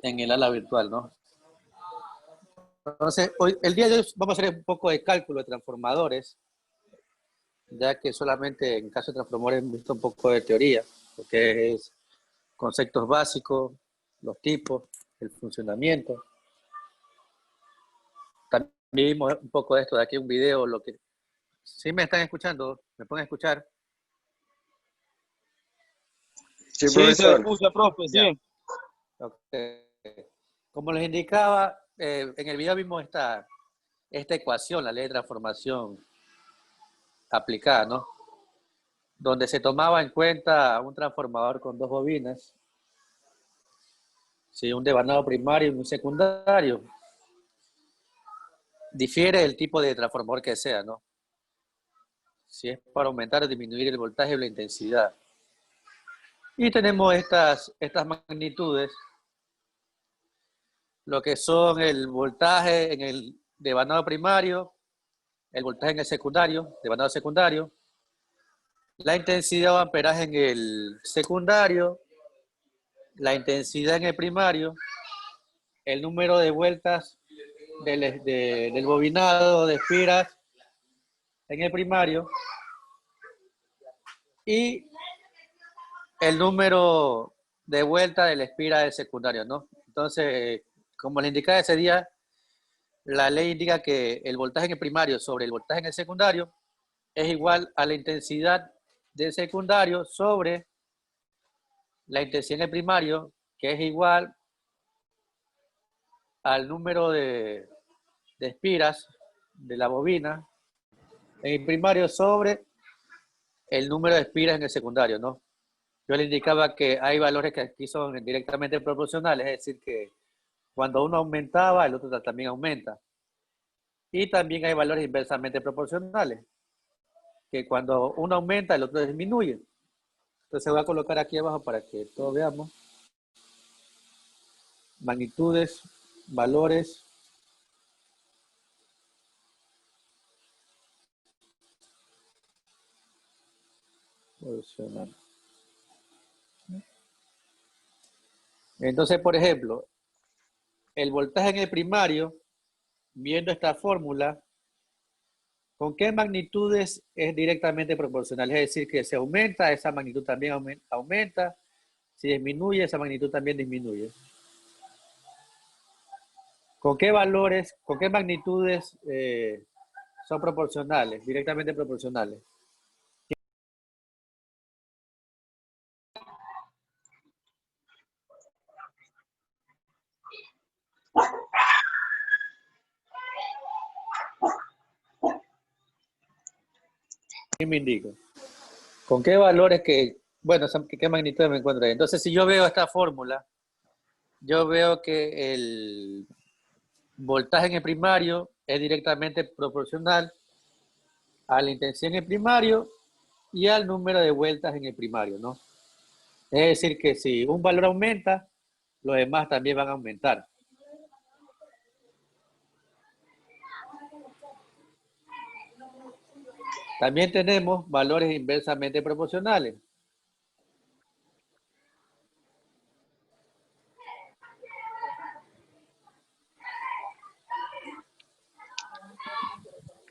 en el ala virtual, ¿no? Entonces, hoy, el día de hoy vamos a hacer un poco de cálculo de transformadores, ya que solamente en caso de transformadores hemos visto un poco de teoría, lo que es conceptos básicos, los tipos, el funcionamiento. También vimos un poco de esto de aquí, un video, lo que... ¿Sí me están escuchando? ¿Me pueden escuchar? Sí, Sí, se profesor. escucha, profe, Ya. sí. Okay. Como les indicaba, en el video vimos esta ecuación, la ley de transformación aplicada, ¿no? Donde se tomaba en cuenta un transformador con dos bobinas, ¿sí? Un devanado primario y un secundario. Difiere el tipo de transformador que sea, ¿no? Si es para aumentar o disminuir el voltaje o la intensidad. Y tenemos estas magnitudes, lo que son el voltaje en el devanado primario, el voltaje en el secundario, devanado secundario, la intensidad o amperaje en el secundario, la intensidad en el primario, el número de vueltas del bobinado de espiras en el primario y el número de vueltas de la espira del secundario, ¿no? Entonces, como les indicaba ese día, la ley indica que el voltaje en el primario sobre el voltaje en el secundario es igual a la intensidad del secundario sobre la intensidad en el primario, que es igual al número de espiras de la bobina en el primario sobre el número de espiras en el secundario, ¿no? Yo le indicaba que hay valores que aquí son directamente proporcionales, es decir, que cuando uno aumentaba, el otro también aumenta. Y también hay valores inversamente proporcionales, que cuando uno aumenta, el otro disminuye. Entonces voy a colocar aquí abajo para que todos veamos. Magnitudes, valores. Entonces, por ejemplo, el voltaje en el primario, viendo esta fórmula, ¿con qué magnitudes es directamente proporcional? Es decir, que si aumenta, esa magnitud también aumenta. Si disminuye, esa magnitud también disminuye. ¿Con qué valores, con qué magnitudes son proporcionales, directamente proporcionales? ¿Qué me indica? ¿Con qué valores que, bueno, qué magnitudes me encuentro ahí? Entonces, si yo veo esta fórmula, yo veo que el voltaje en el primario es directamente proporcional a la intensidad en el primario y al número de vueltas en el primario, ¿no? Es decir, que si un valor aumenta, los demás también van a aumentar. También tenemos valores inversamente proporcionales.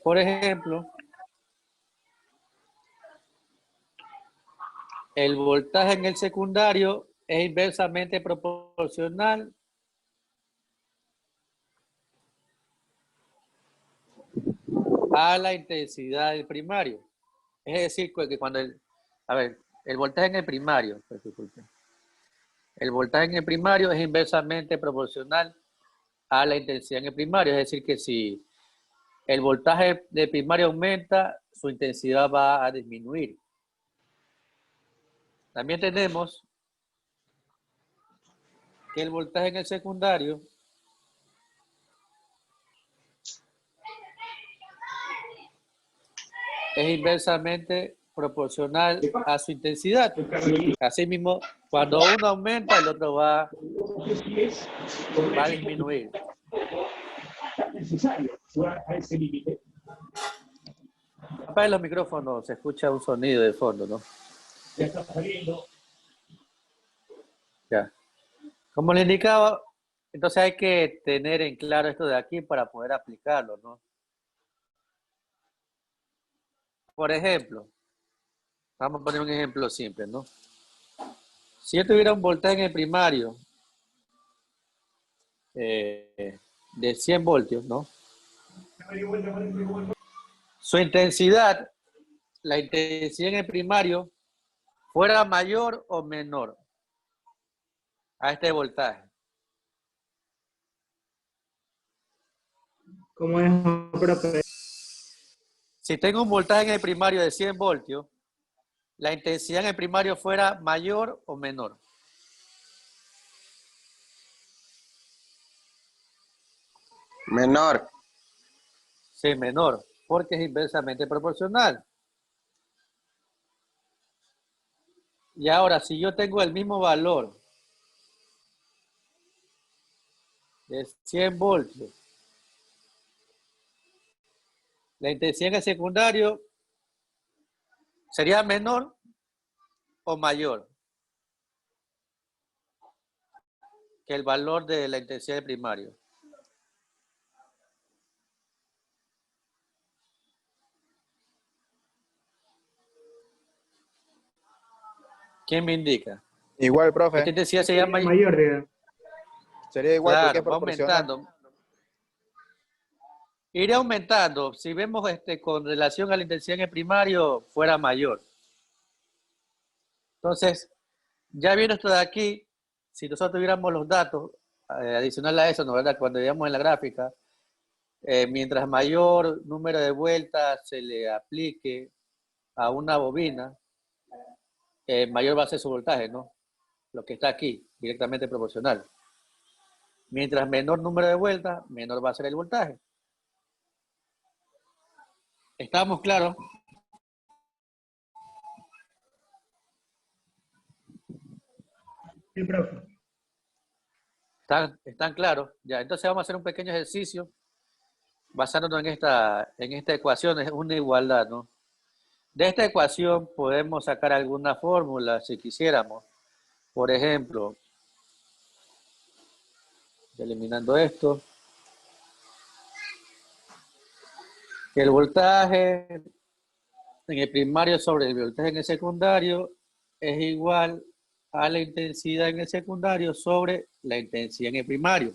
Por ejemplo, el voltaje en el secundario es inversamente proporcional a la intensidad del primario. Es decir, que cuando el voltaje en el primario, pues, disculpen, el voltaje en el primario es inversamente proporcional a la intensidad en el primario. Es decir, que si el voltaje del primario aumenta, su intensidad va a disminuir. También tenemos que el voltaje en el secundario es inversamente proporcional a su intensidad. Asimismo, cuando uno aumenta, el otro va a disminuir. Apague los micrófonos, se escucha un sonido de fondo, ¿no? Ya. Como le indicaba, Entonces hay que tener en claro esto de aquí para poder aplicarlo, ¿no? Por ejemplo, vamos a poner un ejemplo simple, ¿no? Si yo tuviera un voltaje en el primario de 100 voltios, ¿no? Su intensidad, la intensidad en el primario, fuera mayor o menor a este voltaje. ¿Cómo es, profe? Si tengo un voltaje en el primario de 100 voltios, la intensidad en el primario fuera mayor o menor. Menor. Sí, menor, porque es inversamente proporcional. Y ahora, si yo tengo el mismo valor de 100 voltios, la intensidad en el secundario sería menor o mayor que el valor de la intensidad del primario. ¿Quién me indica? Igual, Esta profe. intensidad sería mayor. Mayor, digamos. Sería igual porque es Claro, va proporcional. aumentando. Iría aumentando. Si vemos con relación a la intensidad en el primario, fuera mayor. Entonces, ya viendo esto de aquí, si nosotros tuviéramos los datos, adicional a eso, ¿no, verdad? Cuando veamos en la gráfica, mientras mayor número de vueltas se le aplique a una bobina, mayor va a ser su voltaje, ¿no? Lo que está aquí, directamente proporcional. Mientras menor número de vueltas, menor va a ser el voltaje. ¿Estamos claros? Sí, profe. ¿Están claros? Ya, entonces vamos a hacer un pequeño ejercicio basándonos en esta ecuación, es una igualdad, ¿no? De esta ecuación podemos sacar alguna fórmula si quisiéramos. Por ejemplo, eliminando esto, que el voltaje en el primario sobre el voltaje en el secundario es igual a la intensidad en el secundario sobre la intensidad en el primario.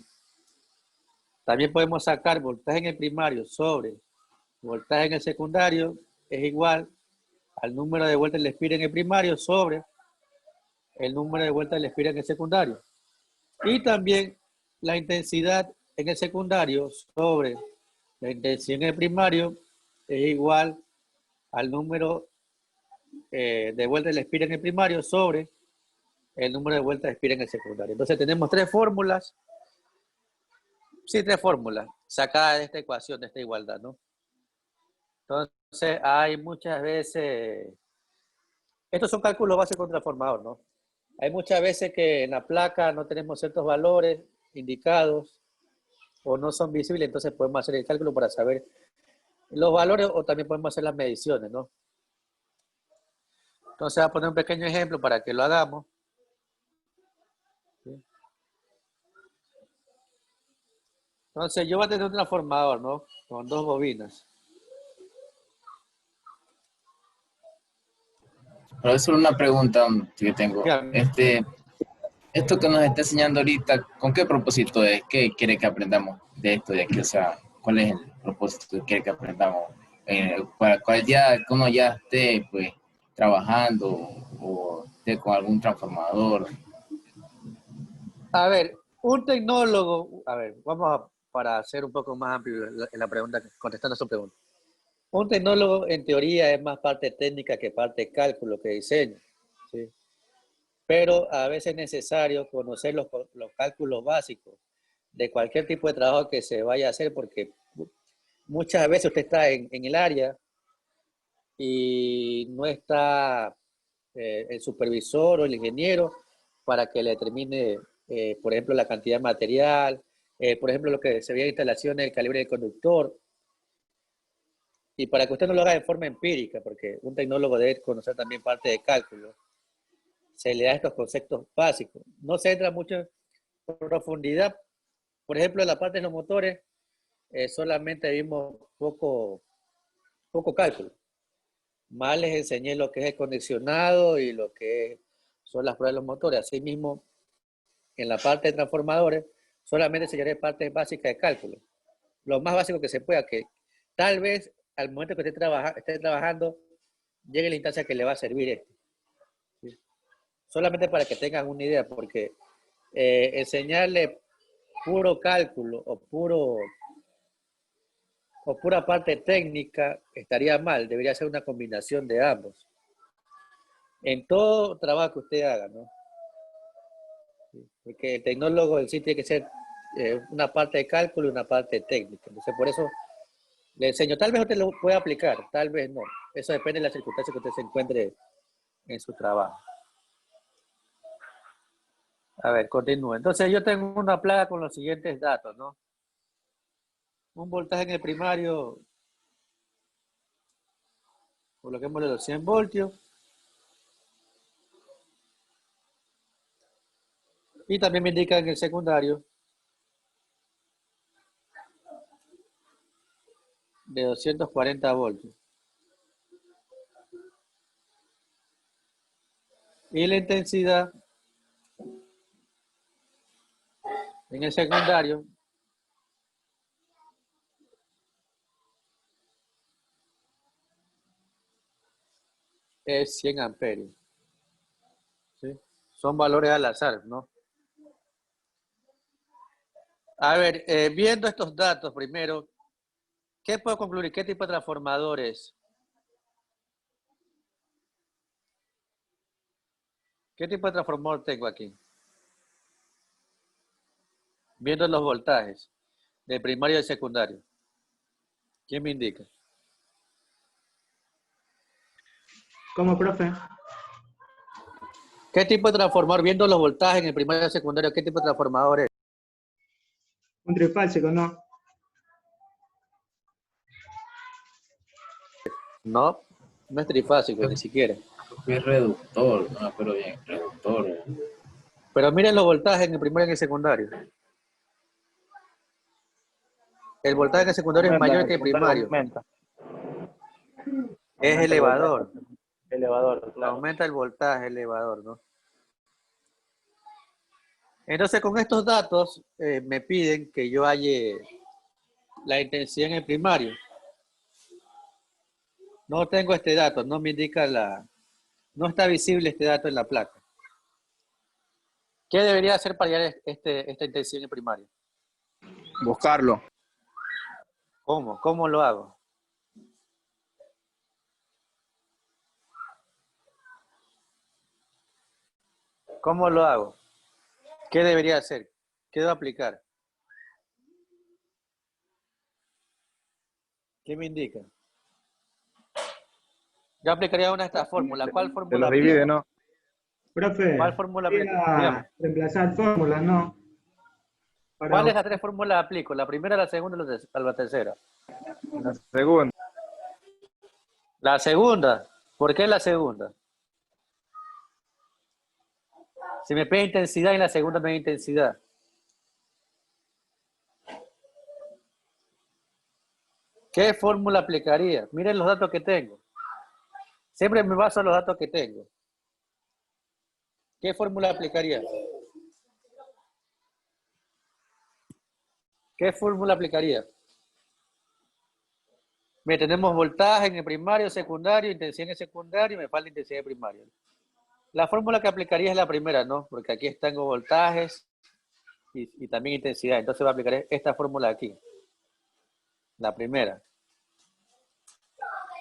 También podemos sacar voltaje en el primario sobre voltaje en el secundario es igual al número de vueltas del espira en el primario sobre el número de vueltas del espira en el secundario. Y también la intensidad en el secundario sobre la intensidad en el primario es igual al número de vueltas del espira en el primario sobre el número de vueltas de espira en el secundario. Entonces tenemos tres fórmulas sacadas de esta ecuación, de esta igualdad, ¿no? Entonces hay muchas veces, estos son cálculos base con transformador, ¿no? Hay muchas veces que en la placa no tenemos ciertos valores indicados o no son visibles, entonces podemos hacer el cálculo para saber los valores o también podemos hacer las mediciones, ¿no? Entonces voy a poner un pequeño ejemplo para que lo hagamos. ¿Sí? Entonces yo voy a tener un transformador, ¿no? Con dos bobinas. Profesor, una pregunta que tengo. Dígame. Esto que nos está enseñando ahorita, ¿con qué propósito es? ¿Qué quiere que aprendamos de esto de aquí? O sea, ¿cuál es el propósito que quiere que aprendamos? Para cual día que uno ya esté, pues, trabajando o esté con algún transformador. A ver, un tecnólogo, a ver, para hacer un poco más amplio en la pregunta, contestando a su pregunta. Un tecnólogo en teoría es más parte técnica que parte cálculo, que diseño, ¿sí? Pero a veces es necesario conocer los cálculos básicos de cualquier tipo de trabajo que se vaya a hacer, porque muchas veces usted está en el área y no está el supervisor o el ingeniero para que le determine, por ejemplo, la cantidad de material, por ejemplo, lo que se veía en instalaciones, el calibre del conductor, y para que usted no lo haga de forma empírica, porque un tecnólogo debe conocer también parte de cálculo, se le da estos conceptos básicos. No se entra mucho en profundidad por ejemplo, en la parte de los motores, solamente vimos poco cálculo. Más les enseñé lo que es el condicionado y lo que son las pruebas de los motores. Asimismo, en la parte de transformadores, solamente enseñaré partes básicas de cálculo. Lo más básico que se pueda, que tal vez al momento que esté trabajando, llegue la instancia que le va a servir esto. ¿Sí? Solamente para que tengan una idea, porque enseñarle puro cálculo o pura parte técnica estaría mal, debería ser una combinación de ambos. En todo trabajo que usted haga, ¿no? Porque el tecnólogo en sí tiene que ser una parte de cálculo y una parte técnica. Entonces, por eso le enseño. Tal vez usted lo pueda aplicar, tal vez no. Eso depende de las circunstancias que usted se encuentre en su trabajo. A ver, continúe. Entonces, yo tengo una plaga con los siguientes datos, ¿no? Un voltaje en el primario, coloquémosle los 100 voltios. Y también me indica en el secundario de 240 voltios. Y la intensidad en el secundario es 100 amperios. ¿Sí? Son valores al azar, ¿no? A ver, viendo estos datos primero, ¿qué puedo concluir? ¿Qué tipo de transformadores? ¿Qué tipo de transformador tengo aquí? Viendo los voltajes del primario y del secundario. ¿Quién me indica? ¿Cómo, profe? ¿Qué tipo de transformador? Viendo los voltajes en el primario y el secundario, ¿qué tipo de transformador es? Un trifásico, ¿no? No, no es trifásico, ni siquiera. Es reductor, no, pero bien, reductor. Pero miren los voltajes en el primario y en el secundario. El voltaje en el secundario es mayor que el primario. Aumenta. Es elevador. Elevador, claro. Aumenta el voltaje elevador, ¿no? Entonces, con estos datos me piden que yo halle la intensidad en el primario. No tengo este dato, no me indica no está visible este dato en la placa. ¿Qué debería hacer para hallar esta intensidad en el primario? Buscarlo. ¿Cómo? ¿Cómo lo hago? ¿Cómo lo hago? ¿Qué debería hacer? ¿Qué debo aplicar? ¿Qué me indica? Yo aplicaría una de estas fórmulas. ¿Cuál Se fórmula lo aplico? divide, ¿no? Profe, ¿Cuál fórmula aplico? podría Dígame. reemplazar fórmulas, ¿no? ¿Cuáles Para de las tres fórmulas aplico? ¿La primera, la segunda o la tercera? La segunda. La segunda. ¿Por qué la segunda? Si me pide intensidad y en la segunda me da intensidad. ¿Qué fórmula aplicaría? Miren los datos que tengo. Siempre me baso en los datos que tengo. ¿Qué fórmula aplicaría? ¿Qué fórmula aplicaría? Mira, tenemos voltaje en el primario, secundario, intensidad en el secundario y me falta intensidad en el primario. La fórmula que aplicaría es la primera, ¿no? Porque aquí tengo voltajes y también intensidad. Entonces voy a aplicar esta fórmula aquí. La primera.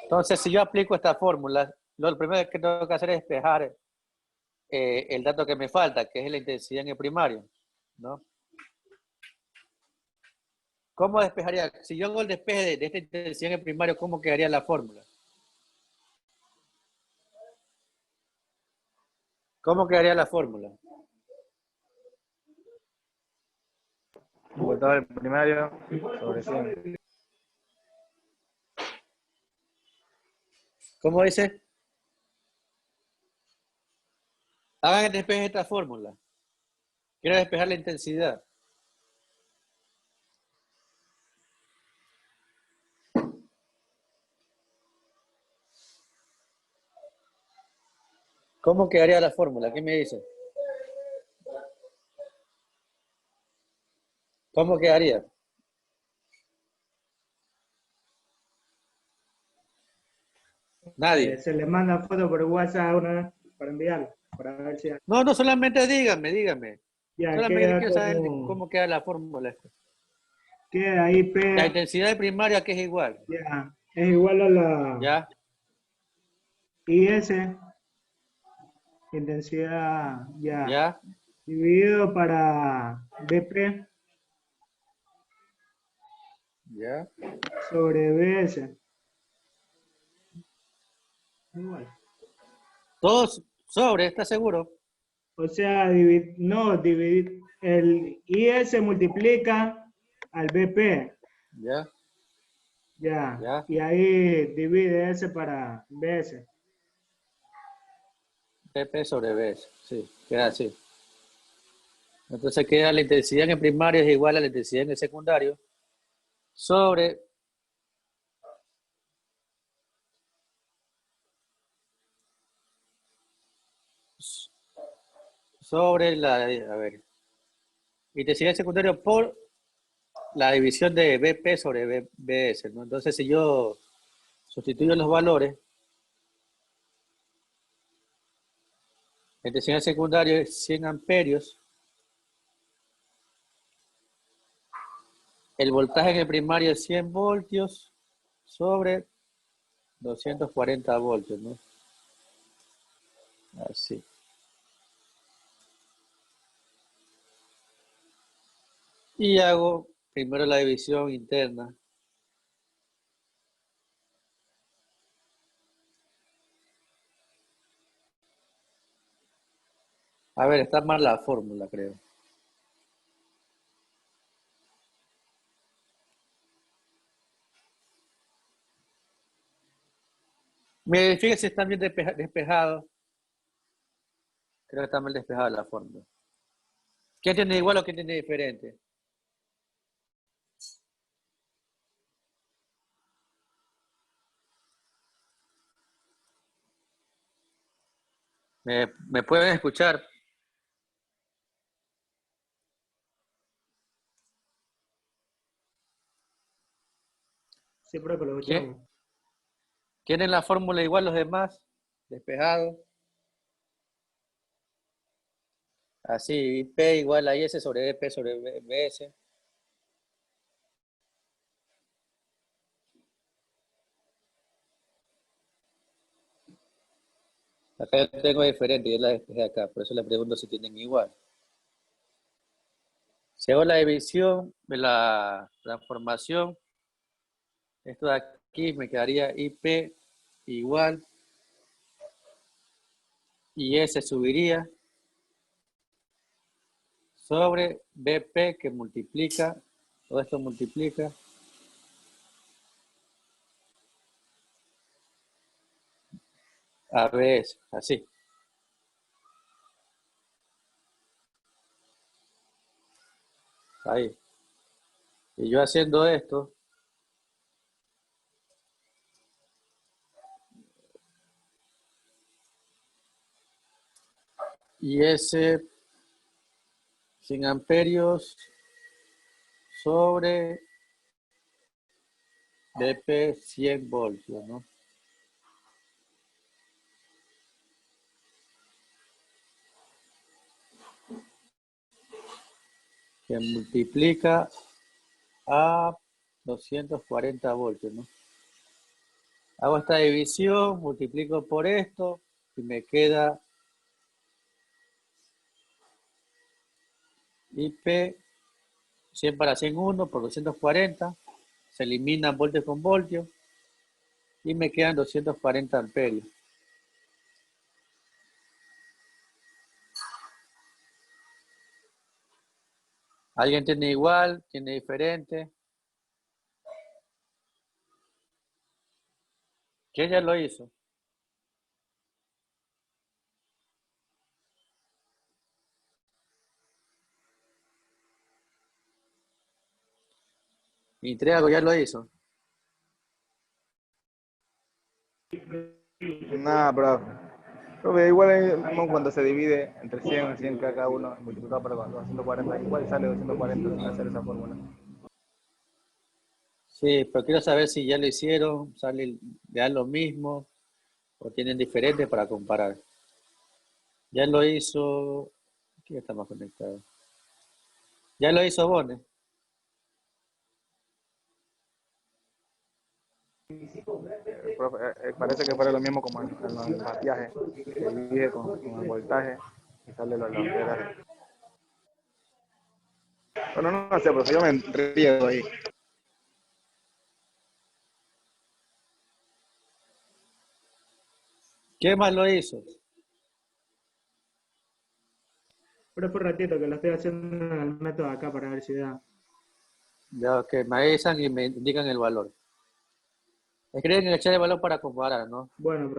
Entonces, si yo aplico esta fórmula, lo primero que tengo que hacer es despejar el dato que me falta, que es la intensidad en el primario, ¿no? ¿Cómo despejaría? Si yo hago el despeje de esta intensidad en el primario, ¿cómo quedaría la fórmula? ¿Cómo quedaría la fórmula? Voltaje del primario sobre 100. ¿Cómo dice? Hagan el despeje de esta fórmula. Quiero despejar la intensidad. ¿Cómo quedaría la fórmula? ¿Qué me dice? ¿Cómo quedaría? Nadie. Se le manda foto por WhatsApp una para enviarla, para ver si No, no, solamente dígame. ya Solamente queda quiero saber como, cómo queda la fórmula. queda ahí La P, intensidad de primaria que es igual. ya, es igual a la ¿Ya? IS, intensidad ya, ¿Ya? dividido para BP ¿Ya? sobre BS. Igual. Todos sobre, ¿estás seguro? O sea, no, dividir, el IS multiplica al BP, ¿Ya? ya, ¿Ya? y ahí divide S para BS. PP sobre B. Sí, queda así. Entonces queda la intensidad en primario es igual a la intensidad en el secundario sobre a ver, intensidad en secundario por la división de BP sobre BS, ¿no? Entonces si yo sustituyo los valores, la intensidad en secundario es 100 amperios, el voltaje en el primario es 100 voltios sobre 240 voltios, ¿no? Así. Y hago primero la división interna. A ver, está mal la fórmula, creo. Fíjense si están bien despejados. Creo que está mal despejada la fórmula. ¿Quién tiene igual o quién tiene diferente? ¿Me pueden escuchar? Sí, profe, lo ¿Quién? escuchamos. ¿Tienen la fórmula igual los demás? Despejado. Así, P igual a S sobre P sobre BS. Acá yo tengo diferente, yo la despejé acá, por eso le pregunto si tienen igual. Si hago la división de la transformación, esto de aquí me quedaría IP igual y S subiría sobre BP que multiplica, todo esto multiplica a BS, así. Ahí. Y yo haciendo esto, y ese 100 amperios sobre BP 100 voltios, ¿no? Que multiplica a 240 voltios, ¿no? Hago esta división, multiplico por esto y me queda IP 100 para 100 1 por 240, se eliminan voltios con voltios y me quedan 240 amperios. ¿Alguien tiene igual? ¿Tiene diferente? ¿Quién ya lo hizo? Mi Triago ya lo hizo. Nada, profe. Profe, igual es como cuando se divide entre 100 100 cada uno, multiplicado por 240, igual sale 240 sin hacer esa fórmula. Sí, pero quiero saber si ya lo hicieron, sale, le dan lo mismo o tienen diferente para comparar. Ya lo hizo, ¿quién está más conectado? Ya lo hizo Bone. Profe, parece que fuera lo mismo como en el maquillaje, que divide con el voltaje y sale los amperajes. Bueno, no sé, profe, yo me enredo ahí. ¿Qué más lo hizo? Pero por ratito que lo estoy haciendo en el método acá para ver si da. Ya que me avisan y me indican el valor. Escriben el chat el valor para comparar, ¿no? Bueno,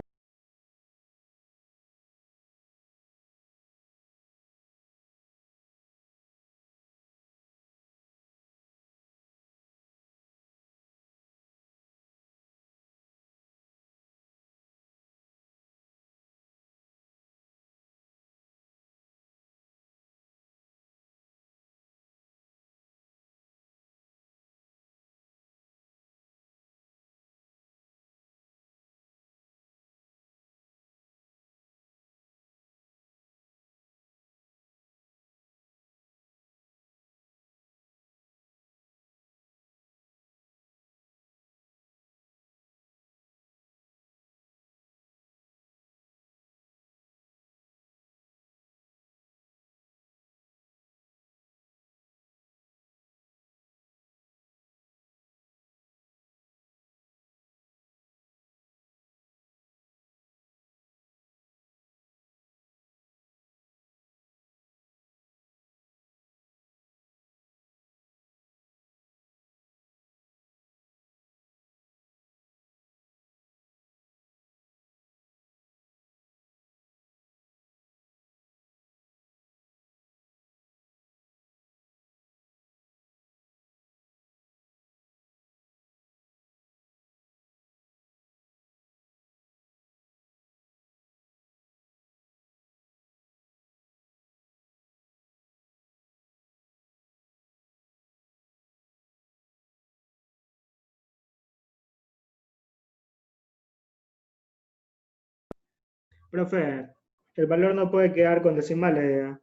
profe, el valor no puede quedar con decimales.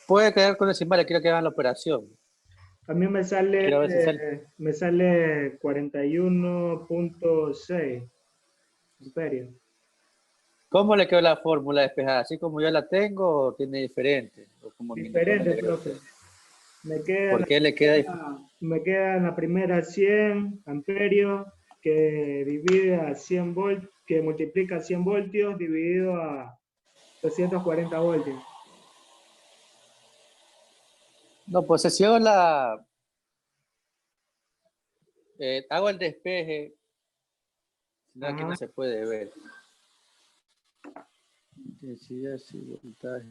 Puede quedar con decimales, quiero que hagan la operación. A mí Quiero ver si sale. me sale 41.6 amperios. ¿Cómo le quedó la fórmula despejada? ¿Así como yo la tengo o tiene diferente? ¿O como me indicó en el Diferente, diagrama? profe. Me queda en ¿Por la qué le queda diferente? me queda en la primera 100 amperios que divide a 100 voltios, que multiplica 100 voltios dividido a 240 voltios. No, pues si yo hago el despeje, no, aquí no Ajá. se puede ver. Densidad y voltaje.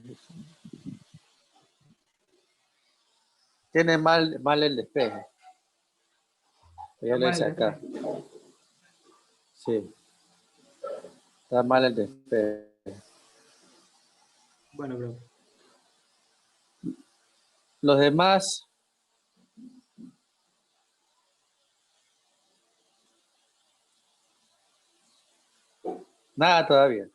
Tiene mal el despeje. Ya Está lo mal hice el acá. despeje. Sí, está mal el despeje. Bueno, bro. Los demás, nada todavía.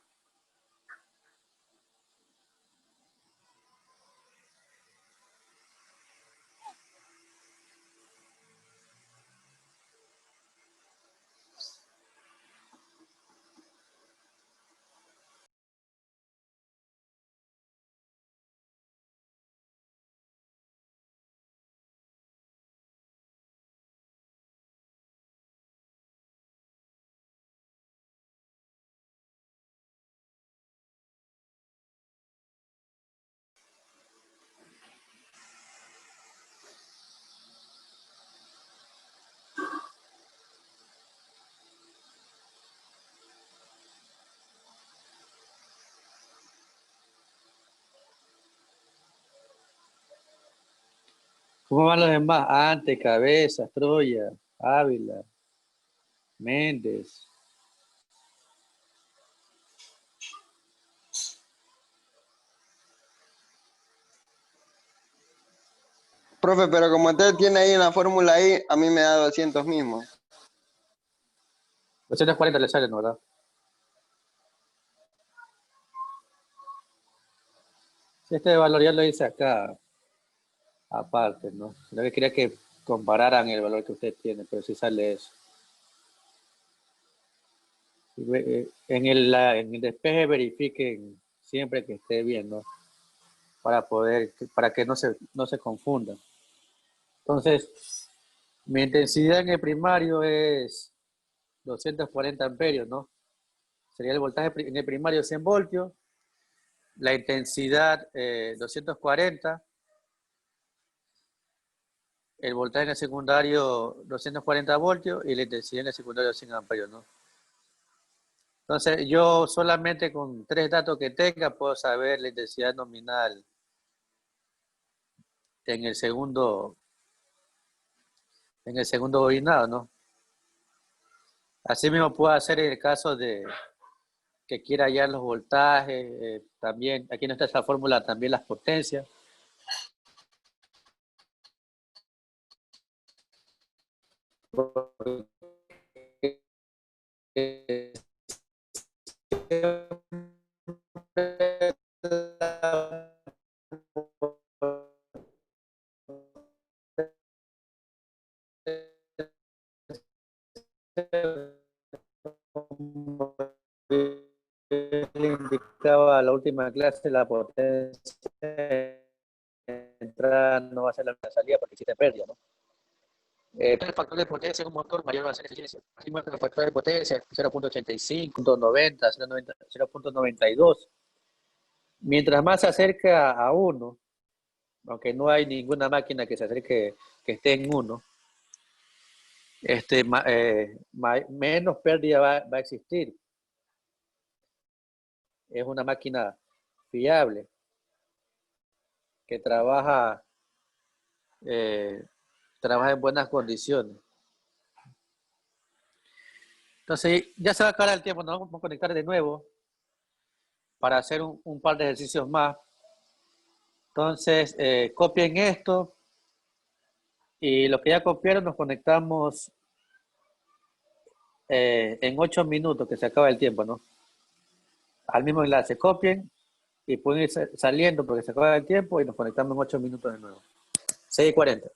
¿Cómo van los demás? Ante, Cabeza, Troya, Ávila, Méndez, Profe, pero como usted tiene ahí en la fórmula ahí, a mí me da 200 mismo. 240 le salen, ¿no, verdad? Si este valor ya lo hice acá, aparte, ¿no? Lo que quería que compararan el valor que usted tiene, pero si sale eso. En el despeje verifiquen siempre que esté bien, ¿no? Para que no se confunda. Entonces, mi intensidad en el primario es 240 amperios, ¿no? Sería el voltaje en el primario 100 voltios, la intensidad 240, el voltaje en el secundario 240 voltios y la intensidad en el secundario 100 amperios, ¿no? Entonces, yo solamente con 3 datos que tenga puedo saber la intensidad nominal en el segundo bobinado, ¿no? Así mismo puedo hacer en el caso de que quiera hallar los voltajes, también, aquí no está esa fórmula, también las potencias. Indicaba la última clase, la potencia de entrada no va a ser la misma salida porque existe pérdida, ¿no? El factor de potencia en un motor mayor va a ser eficiencia. Así muestra el factor de potencia 0.85, 0.90, 0.92. Mientras más se acerca a 1, aunque no hay ninguna máquina que se acerque, que esté en 1, menos pérdida va a existir. Es una máquina fiable que trabaja en buenas condiciones. Entonces, ya se va a acabar el tiempo, nos vamos a conectar de nuevo para hacer un par de ejercicios más. Entonces, copien esto y lo que ya copiaron nos conectamos en 8 minutos, que se acaba el tiempo, ¿no? Al mismo enlace, copien y pueden ir saliendo porque se acaba el tiempo y nos conectamos en 8 minutos de nuevo. 6:40.